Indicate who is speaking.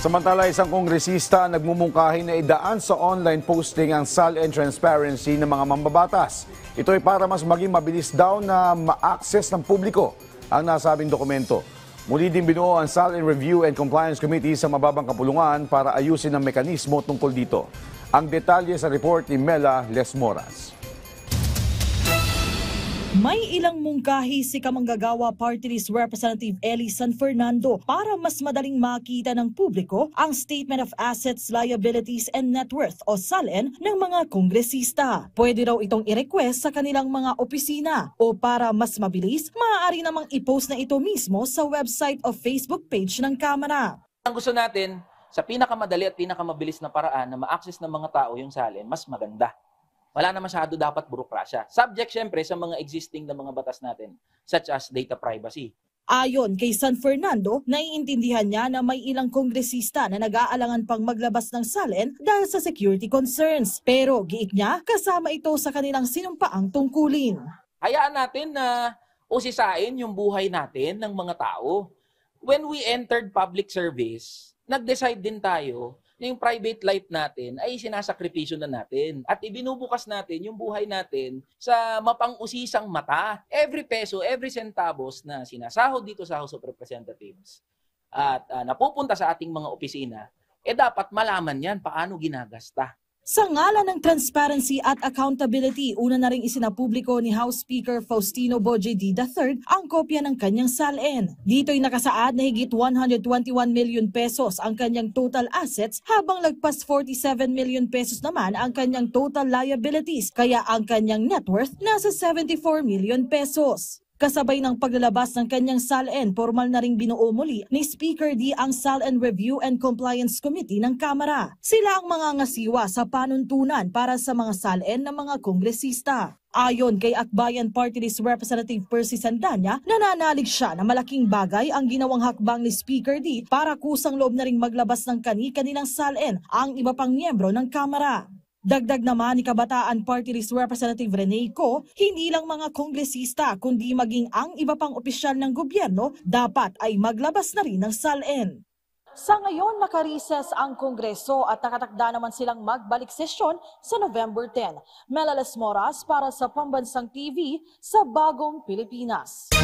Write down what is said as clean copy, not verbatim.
Speaker 1: Samantala, isang kongresista nagmumungkahi na idaan sa online posting ang SALN transparency ng mga mambabatas. Ito ay para mas maging mabilis daw na ma-access ng publiko ang nasabing dokumento. Muli din binuo ang SALN Review and Compliance Committee sa mababang kapulungan para ayusin ang mekanismo tungkol dito. Ang detalye sa report ni Mela Lesmoras.
Speaker 2: May ilang mungkahi si Kamanggagawa Party List Representative Eli San Fernando para mas madaling makita ng publiko ang Statement of Assets, Liabilities and Net Worth o SALN ng mga kongresista. Pwede raw itong i-request sa kanilang mga opisina o para mas mabilis, maaari namang i-post na ito mismo sa website o Facebook page ng Kamara.
Speaker 3: Ang gusto natin, sa pinakamadali at pinakamabilis na paraan na ma-access ng mga tao yung SALN, mas maganda. Wala na masyado dapat burokrasya. Subject syempre sa mga existing na mga batas natin, such as data privacy.
Speaker 2: Ayon kay San Fernando, naiintindihan niya na may ilang kongresista na nag-aalangan pang maglabas ng SALN dahil sa security concerns. Pero giit niya, kasama ito sa kanilang sinumpaang tungkulin.
Speaker 3: Hayaan natin na usisain yung buhay natin ng mga tao. When we entered public service, nag-decide din tayo na yung private life natin ay sinasakripisyo na natin at ibinubukas natin yung buhay natin sa mapang-usisang mata. Every peso, every centavos na sinasahod dito sa House of Representatives at napupunta sa ating mga opisina, dapat malaman yan paano ginagasta.
Speaker 2: Sa ngalan ng transparency at accountability, una na ring isinapubliko ni House Speaker Faustino Boje-D III ang kopya ng kanyang SALN. Dito'y nakasaad na higit 121 million pesos ang kanyang total assets habang lagpas 47 million pesos naman ang kanyang total liabilities, kaya ang kanyang net worth nasa 74 million pesos. Kasabay ng paglalabas ng kanyang SALN, formal na ring binuo muli ni Speaker D ang SALN Review and Compliance Committee ng Kamara. Sila ang mga ngasiwa sa panuntunan para sa mga SALN ng mga kongresista. Ayon kay Akbayan Party List Representative Percy Sandanya, nananalig siya na malaking bagay ang ginawang hakbang ni Speaker D para kusang loob na ring maglabas ng kani-kanilang SALN ang iba pang miyembro ng Kamara. Dagdag naman ni Kabataan Party List Representative Rene Co, hindi lang mga kongresista kundi maging ang iba pang opisyal ng gobyerno dapat ay maglabas na rin ng SALN. Sa ngayon, nakarises ang Kongreso at nakatakda naman silang magbalik sesyon sa November 10. Mela Lesmoras para sa Pambansang TV sa Bagong Pilipinas.